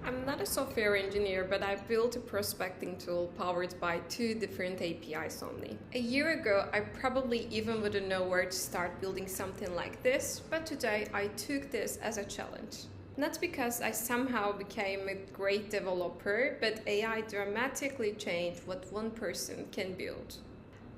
I'm not a software engineer, but I built a prospecting tool powered by two different APIs only. A year ago, I probably even wouldn't know where to start building something like this, but today I took this as a challenge. Not because I somehow became a great developer, but AI dramatically changed what one person can build.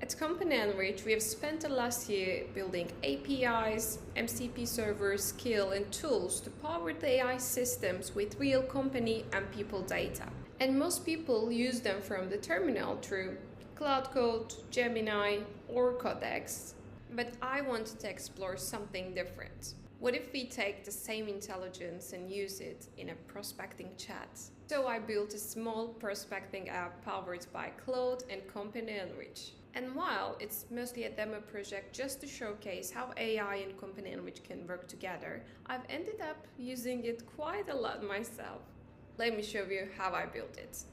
At CompanyEnrich, we have spent the last year building APIs, MCP servers, skill, and tools to power the AI systems with real company and people data. And most people use them from the terminal through Claude Code, Gemini, or Codex. But I wanted to explore something different. What if we take the same intelligence and use it in a prospecting chat? So I built a small prospecting app powered by Claude and CompanyEnrich. And while it's mostly a demo project just to showcase how AI and CompanyEnrich can work together, I've ended up using it quite a lot myself. Let me show you how I built it.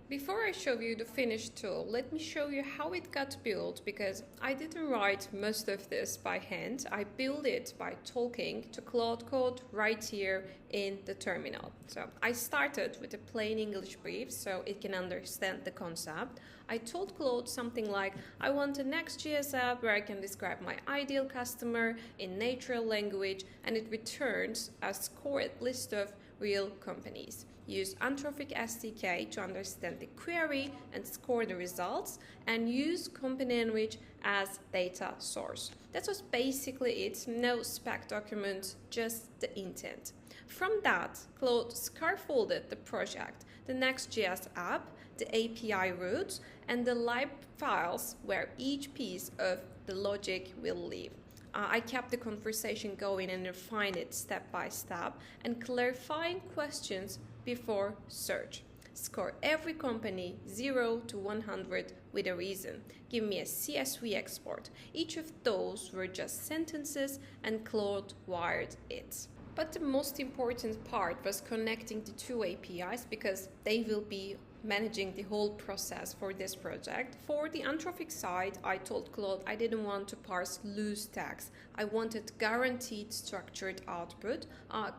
Before I show you the finished tool, let me show you how it got built, because I didn't write most of this by hand. I built it by talking to Claude Code right here in the terminal. So I started with a plain English brief so it can understand the concept. I told Claude something like, I want a Next.js app where I can describe my ideal customer in natural language, and it returns a scored list of real companies. Use Anthropic SDK to understand the query and score the results, and use CompanyEnrich as data source. That was basically it. No spec document, just the intent. From that, Claude scaffolded the project, the Next.js app, the API routes, and the lib files where each piece of the logic will live. I kept the conversation going and refined it step by step, and clarifying questions before search. Score every company 0 to 100 with a reason. Give me a CSV export. Each of those were just sentences, and Claude wired it. But the most important part was connecting the two APIs, because they will be managing the whole process for this project. For the Anthropic side, I told Claude I didn't want to parse loose tags. I wanted guaranteed structured output.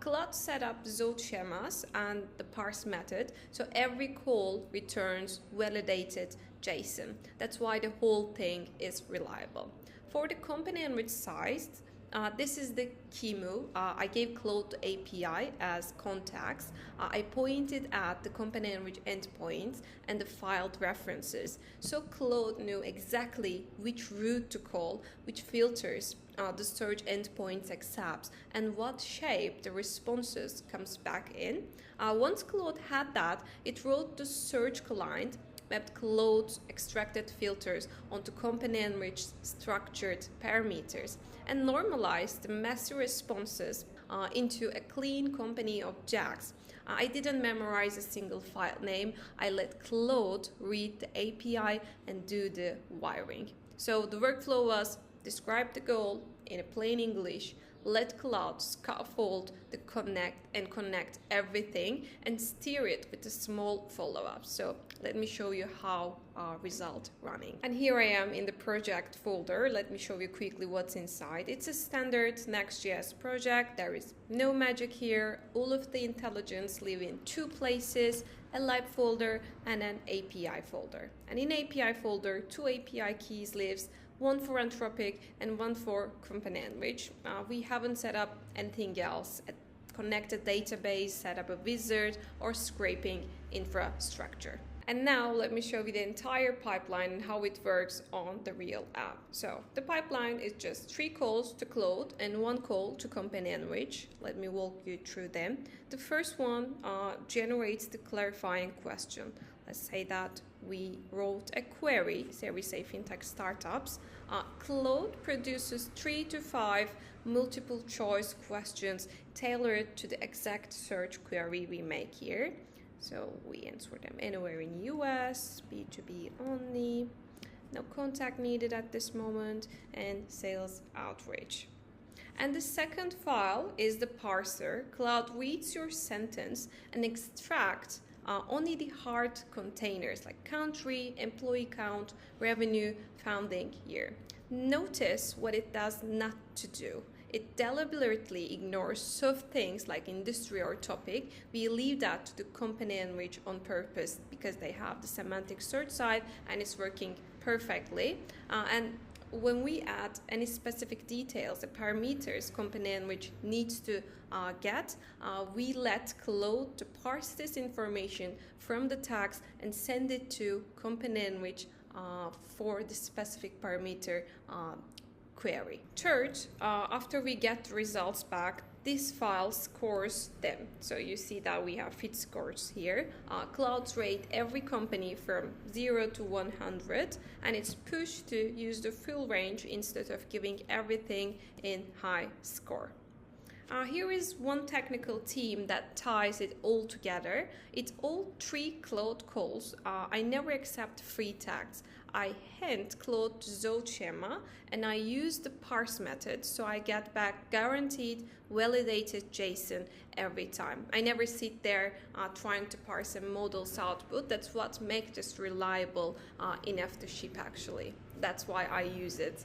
Claude set up zone schemas and the parse method, so every call returns validated JSON. That's why the whole thing is reliable. For the CompanyEnrich side, this is the key move. I gave Claude API as contacts. I pointed at the CompanyEnrich endpoints and the filed references, so Claude knew exactly which route to call, which filters the search endpoints accepts, and what shape the responses comes back in. Once Claude had that, it wrote the search client, mapped Claude's extracted filters onto CompanyEnrich's structured parameters, and normalized the messy responses into a clean company of JAX. I didn't memorize a single file name. I let Claude read the API and do the wiring. So the workflow was: describe the goal in a plain English, let Claude scaffold the connect everything, and steer it with a small follow-up. So let me show you how our result running. And here I am in the project folder. Let me show you quickly what's inside. It's a standard Next.js project. There is no magic here. All of the intelligence live in two places: a lib folder and an API folder. And in API folder, two API keys lives, one for Anthropic and one for CompanyEnrich. We haven't set up anything else, a connected database, set up a wizard, or scraping infrastructure. And now let me show you the entire pipeline and how it works on the real app. So the pipeline is just 3 calls to Claude and 1 call to CompanyEnrich. Let me walk you through them. The first one generates the clarifying question. Let's say that we wrote a query, say we say fintech startups. Claude produces 3 to 5 multiple choice questions tailored to the exact search query we make here. So we answer them anywhere in US, B2B only, no contact needed at this moment, and sales outreach. And the second file is the parser. Claude reads your sentence and extracts only the hard containers like country, employee count, revenue, founding year. Notice what it does not to do. it deliberately ignores soft things like industry or topic. We leave that to the CompanyEnrich on purpose because they have the semantic search side and it's working perfectly. And when we add any specific details, the parameters CompanyEnrich needs to get, we let Claude to parse this information from the tags and send it to CompanyEnrich for the specific parameter query. Third, after we get the results back, this file scores them. So you see that we have fit scores here. Claude rate every company from 0 to 100, and it's pushed to use the full range instead of giving everything in high score. Here is one technical team that ties it all together. It's all 3 Claude calls. I never accept free tags. I hand Claude to Zochema and I use the parse method, so I get back guaranteed validated JSON every time. I never sit there trying to parse a model's output. That's what makes this reliable enough to ship actually. That's why I use it,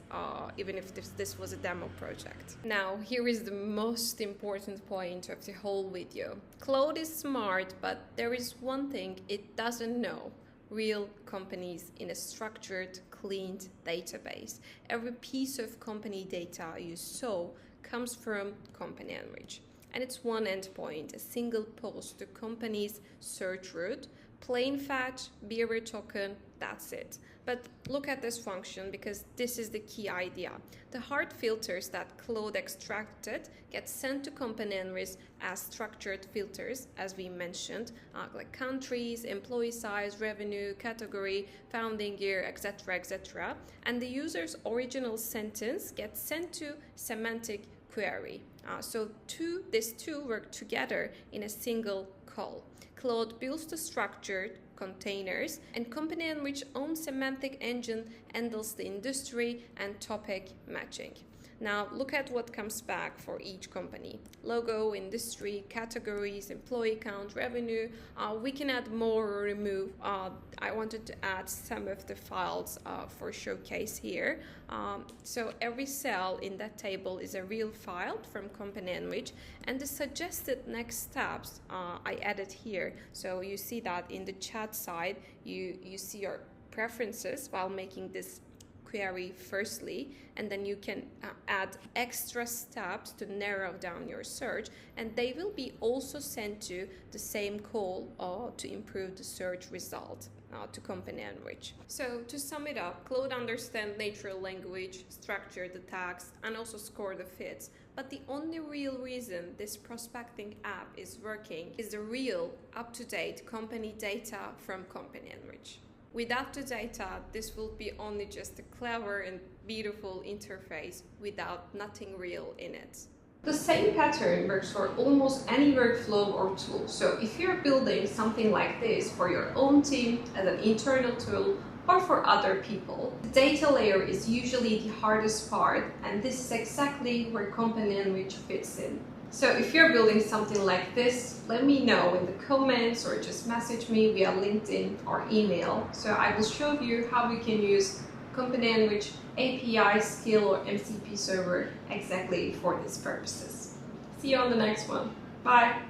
even if this was a demo project. Now, here is the most important point of the whole video. Claude is smart, but there is one thing it doesn't know. Real companies in a structured, cleaned database. Every piece of company data you saw comes from CompanyEnrich. And it's one endpoint, a single post to company's search route, plain fetch, bearer token, that's it. But look at this function because this is the key idea. The hard filters that Claude extracted get sent to CompanyEnrich as structured filters, as we mentioned, like countries, employee size, revenue, category, founding year, etc., etc. And the user's original sentence gets sent to semantic query. So these two work together in a single call. Claude builds the structured containers, and CompanyEnrich's own semantic engine handles the industry and topic matching. Now look at what comes back for each company. Logo, industry, categories, employee count, revenue. We can add more or remove. I wanted to add some of the files for showcase here. So every cell in that table is a real file from CompanyEnrich, and the suggested next steps I added here. So you see that in the chat side, you see your preferences while making this query firstly, and then you can add extra steps to narrow down your search, and they will be also sent to the same call to improve the search result to CompanyEnrich. So to sum it up, Claude understands natural language, structure the tags, and also score the fits. But the only real reason this prospecting app is working is the real up-to-date company data from CompanyEnrich. Without the data, this will be only just a clever and beautiful interface without nothing real in it. The same pattern works for almost any workflow or tool. So if you're building something like this for your own team as an internal tool or for other people, the data layer is usually the hardest part, and this is exactly where CompanyEnrich fits in. So if you're building something like this, let me know in the comments or just message me via LinkedIn or email. So I will show you how we can use CompanyEnrich API, skill, or MCP server exactly for these purposes. See you on the next one. Bye!